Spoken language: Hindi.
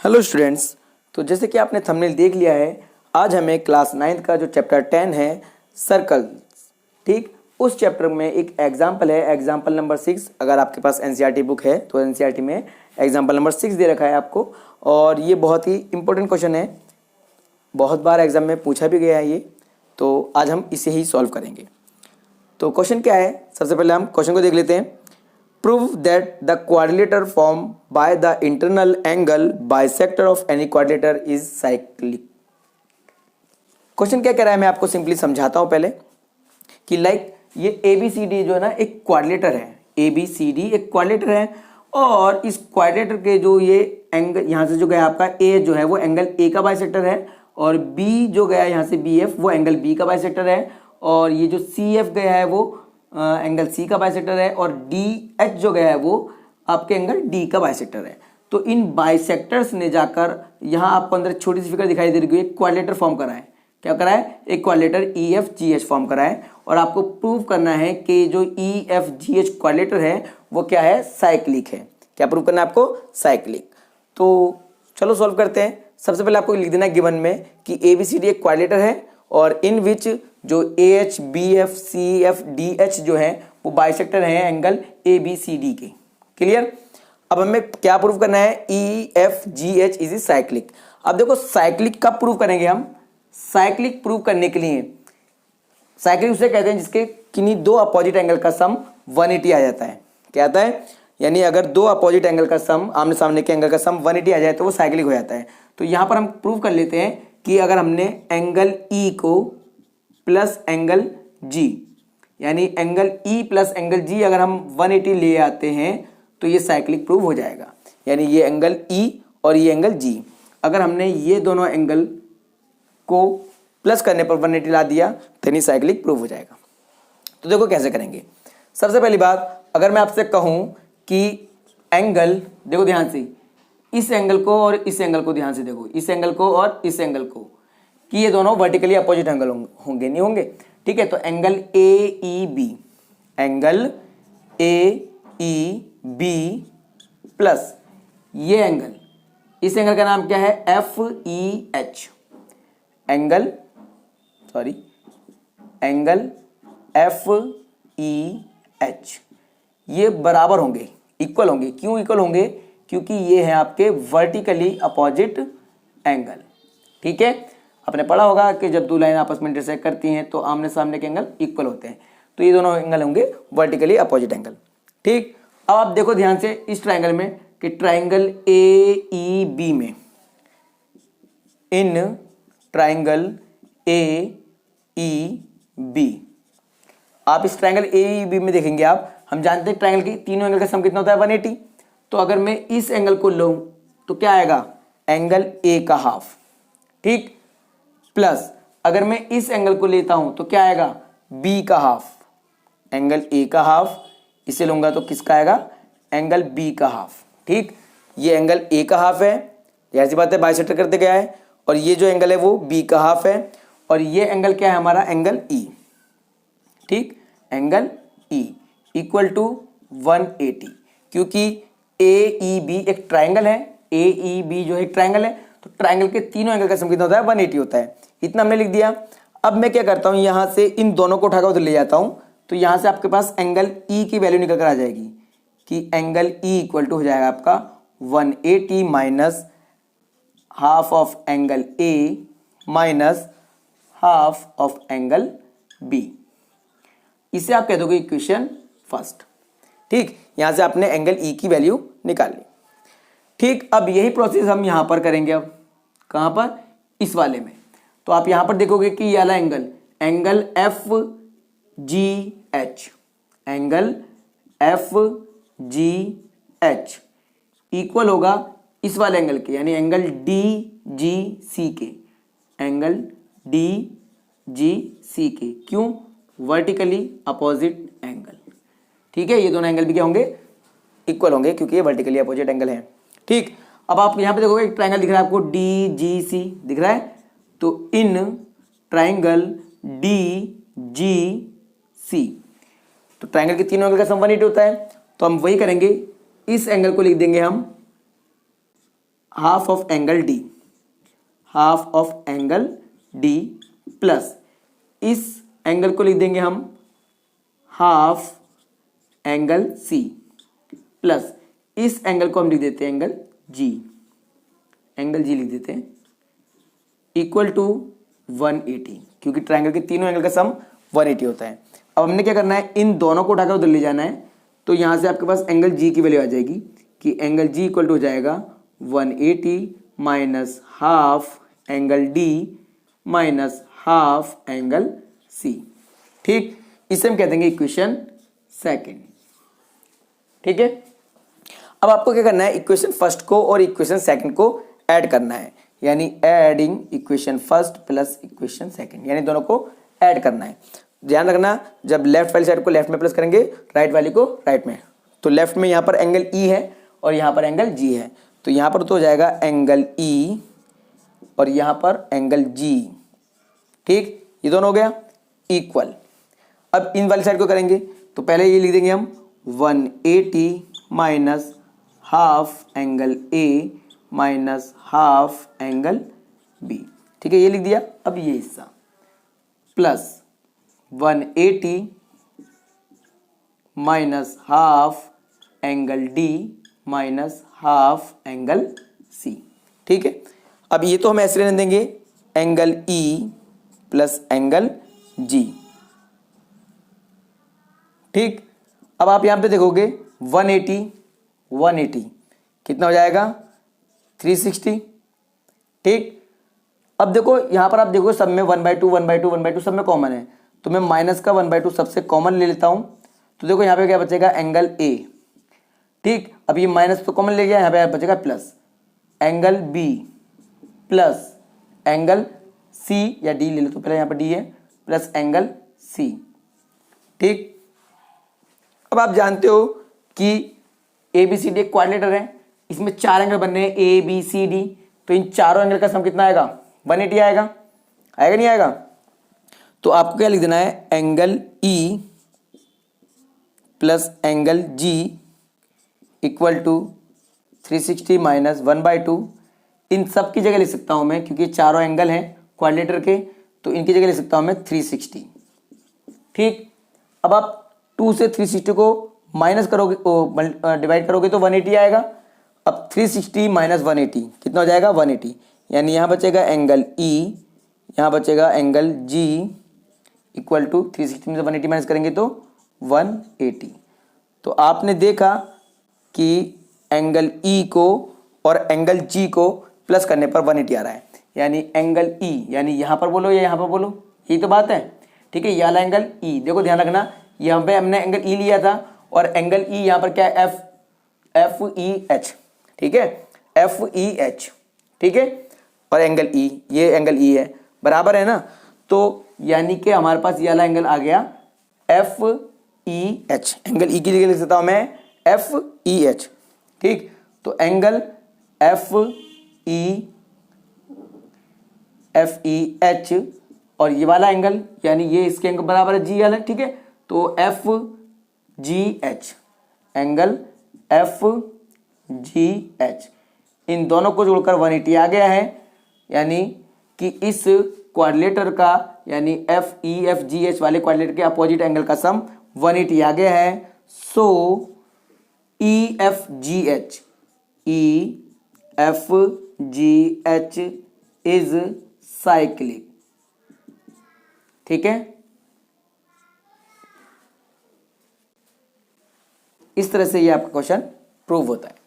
Hello students. तो जैसे कि आपने थंबनेल देख लिया है, आज हमें क्लास 9th का जो चैप्टर 10 है सर्कल, ठीक, उस चैप्टर में एक एग्जाम्पल है, एग्जाम्पल नंबर 6। अगर आपके पास एनसीईआरटी बुक है तो एनसीईआरटी में एग्जाम्पल नंबर 6 दे रखा है आपको, और ये बहुत ही इंपॉर्टेंट क्वेश्चन है, बहुत बार एग्जाम में पूछा भी गया है ये। तो आज हम इसे ही सॉल्व करेंगे। तो क्वेश्चन क्या है, सबसे पहले हम क्वेश्चन को देख लेते हैं। Prove that the quadrilateral formed by the internal angle bisector of any quadrilateral is cyclic। Question क्या कह रहा है, मैं आपको सिंपली समझाता हूं पहले कि ये ABCD जो है ना एक क्वाड्रिलेटर है। ABCD एक क्वाड्रिलेटर है, और इस क्वाड्रिलेटर के जो ये एंगल यहां से जो गया आपका A जो है वो एंगल A का बाइसेक्टर है, और B जो गया यहां से BF वो एंगल B का बाइसेक्टर है, और ये जो CF गया है वो एंगल C का बाइसेक्टर है, और DH जो गया है वो आपके एंगल D का बाइसेक्टर है। तो इन बाइसेक्टर्स ने जाकर यहाँ आपको अंदर छोटी सी फिगर दिखाई दे रही है, एक क्वाड्रिलेटर फॉर्म करा है। क्या करा है? एक क्वाड्रिलेटर EFGH फॉर्म करा है, और आपको प्रूव करना है कि जो EFGH क्वाड्रिलेटर है वो क्या है? साइक्लिक है। क्या प्रूव करना है आपको? साइक्लिक। तो चलो सॉल्व करते हैं। सबसे पहले आपको लिख देना है गिवन में कि ABCD एक क्वाड्रिलेटर है, और इन विच जो AH BF CF DH जो है वो बाइसेक्टर हैं एंगल ABCD के। क्लियर? अब हमें क्या प्रूव करना है? EFGH is cyclic. अब देखो साइक्लिक कब प्रूव करेंगे हम? साइक्लिक प्रूव करने के लिए, साइक्लिक उसे कहते हैं जिसके किन्हीं दो अपोजिट एंगल का सम 180 आ जाता है। क्या आता है? यानी अगर दो अपोजिट एंगल का सम, आमने सामने के एंगल का सम 180 आ जाए तो वो साइक्लिक हो जाता है। तो यहां पर हम प्रूव कर लेते हैं कि अगर हमने एंगल E को प्लस एंगल G, यानी angle E plus angle G अगर हम 180 ले आते हैं तो ये साइक्लिक प्रूव हो जाएगा। यानी ये एंगल E और ये एंगल G, अगर हमने ये दोनों एंगल को प्लस करने पर 180 ला दिया तो ये साइक्लिक प्रूव हो जाएगा। तो देखो कैसे करेंगे। सबसे पहली बात, अगर मैं आपसे कहूं कि एंगल, देखो ध्यान से, इस एंगल को और इस एंगल को ध्यान से देखो, इस एंगल को और इस एंगल को, कि ये दोनों वर्टिकली अपोजिट एंगल होंगे, नहीं होंगे? ठीक है, तो angle AEB, angle AEB plus ये एंगल, इस एंगल का नाम क्या है? FEH, एंगल FEH, ये बराबर होंगे, इक्वल होंगे। क्यों इक्वल होंगे? क्योंकि ये है आपके वर्टिकली अपोजिट एंगल। ठीक है, आपने पढ़ा होगा कि जब दो लाइन आपस में इंटरसेक्ट करती हैं तो आमने सामने के एंगल इक्वल होते हैं, तो ये दोनों एंगल होंगे वर्टिकली अपोजिट एंगल। ठीक, अब आप देखो ध्यान से इस ट्राइंगल में कि ट्राइंगल AEB में, इन ट्राइंगल AEB, आप इस ट्राइंगल AEB में देखेंगे आप, हम जानते हैं ट्राइंगल की तीनों एंगल का सम कितना होता है? 180। तो अगर मैं इस एंगल को लूं तो क्या आएगा? एंगल A का हाफ, ठीक, प्लस अगर मैं इस एंगल को लेता हूं तो क्या आएगा? B का हाफ, एंगल A का हाफ, इसे लूंगा तो किसका आएगा? एंगल B का हाफ। ठीक, ये एंगल A का हाफ है, ऐसी बात है, बाइसेक्टर करते गया है, और ये जो एंगल है वो B का हाफ है, और ये एंगल क्या है हमारा? Angle E। ठीक, एंगल E इक्वल टू 180, क्योंकि AEB एक ट्राइंगल है, AEB जो एक ट्राइंगल है, तो ट्राइंगल के तीनों एंगल का सम कितना होता है? 180 होता है। इतना हमने लिख दिया। अब मैं क्या करता हूं, यहां से इन दोनों को उठाकर उधर ले जाता हूं, तो यहां से आपके पास एंगल E की वैल्यू निकल कर आ जाएगी कि एंगल E इक्वल टू हो जाएगा आपका 180 minus half of angle A minus half of angle B। इसे आप कह दोगे इक्वेशन फर्स्ट। ठीक, यहां से आपने एंगल E की वैल्यू निकाल ली। ठीक, अब यही प्रोसेस हम यहां पर करेंगे। अब कहां पर? इस वाले में। तो आप यहां पर देखोगे कि ये वाला angle, angle FGH, angle FGH equal होगा इस वाले एंगल के, यानी एंगल DGC के, एंगल DGC के। क्यों? Vertically opposite angle. ठीक है, ये दोनों एंगल भी क्या होंगे? इक्वल होंगे, क्योंकि ये वर्टिकली अपोजिट एंगल है। ठीक, अब आप यहां पे देखोगे एक ट्राइंगल दिख रहा है आपको, DGC दिख रहा है, तो इन ट्राइंगल DGC, तो ट्राइंगल के तीनों एंगल का सम 180 होता है, तो हम वही करेंगे, इस एंगल को लिख देंगे हम half of angle D, half of angle D plus इस एंगल को लिख देंगे हम हाफ एंगल सी प्लस इस एंगल को हम लिख देते हैं एंगल जी, एंगल जी लिख देते हैं, इक्वल टू 180, क्योंकि ट्रायंगल के तीनों एंगल का सम 180 होता है। अब हमने क्या करना है, इन दोनों को उठाकर उधर ले जाना है। तो यहाँ से आपके पास एंगल जी की वैल्यू आ जाएगी कि एंगल जी इक्वल टू हो जाएगा 180 minus half angle D minus half angle C. ठीक, इसे हम कह देंगे इक्वेशन सेकेंड। ठीक है, अब आपको क्या करना है, इक्वेशन फर्स्ट को और इक्वेशन सेकंड को ऐड करना है, यानी adding equation first plus equation second, यानी दोनों को ऐड करना है। ध्यान रखना, जब लेफ्ट वाली साइड को लेफ्ट में प्लस करेंगे, राइट वाली को राइट में। तो लेफ्ट में यहाँ पर एंगल ई है और यहाँ पर एंगल जी है, तो यहाँ पर तो हो जाएगा एंगल ई और यहाँ पर एंगल जी। ठीक, ये दोनों हो गया इक्वल। अब इन वाली साइड को करेंगे तो पहले ये लिख देंगे हम 180 minus half angle A minus half angle B. ठीक है, ये लिख दिया। अब ये हिस्सा plus 180 minus half angle D minus half angle C. ठीक है, अब ये तो हम ऐसे रहने देंगे angle E plus angle G. ठीक, अब आप यहां पे देखोगे 180 कितना हो जाएगा 360। ठीक, अब देखो यहां पर आप देखो सब में 1/2 सब में कॉमन है, तो मैं माइनस का 1/2 सबसे कॉमन ले लेता हूं। तो देखो यहां पे क्या बचेगा एंगल ए। ठीक, अब ये माइनस तो कॉमन ले गया, यहां पे बचेगा plus angle B plus angle C या डी ले लो, तो पहले यहां पर डी है प्लस एंगल सी। ठीक, अब आप जानते हो कि ए बी सी डी एक क्वाड्रिलेटरल है, इसमें चार एंगल बनने हैं ए बी सी डी, तो इन चारों एंगल का सम कितना आएगा 180 आएगा। आएगा नहीं आएगा? तो आपको क्या लिख देना है angle E plus angle G equal to 360 minus 1/2। इन सब की जगह लिख सकता हूं मैं, क्योंकि चारों एंगल हैं क्वाड्रिलेटरल के, तो इनकी जगह लिख सकता हूं मैं 360। ठीक, अब आप 2 से 360 को माइनस करोगे, डिवाइड करोगे तो 180 आएगा। अब 360 माइनस 180 कितना हो जाएगा 180, यानी यहाँ बचेगा एंगल ई, यहाँ बचेगा एंगल जी इक्वल टू 360 में से 180 माइनस करेंगे तो 180। तो आपने देखा कि एंगल ई को और एंगल जी को प्लस करने पर 180 आ रहा है, यानी एंगल ई, यानी यहाँ पर बोलो या यहाँ पर बोलो, यही तो बात है। ठीक है, ये वाला एंगल ई, देखो ध्यान रखना, यहाँ पे हमने एंगल ई लिया था और एंगल ई यहाँ पर क्या है एफ ई एच। ठीक है, एफ ई एच। ठीक है, और एंगल ई, ये एंगल ई है, बराबर है ना। तो यानी कि हमारे पास ये वाला एंगल आ गया F E H, angle E की जगह लिख सकता हूं मैं एफ ई एच। ठीक, तो एंगल एफ ई एच और ये वाला एंगल, यानी ये इसके एंगल बराबर है जी वाला। ठीक है, तो F G H, angle F G H, इन दोनों को जोड़कर 180 आ गया है, यानी कि इस क्वाड्रिलेटर का, यानी F E F G H वाले क्वाड्रिलेटर के अपोजिट एंगल का सम 180 आ गया है। So E F G H, E F G H is cyclic. ठीक है, इस तरह से ये आपका क्वेश्चन प्रूव होता है।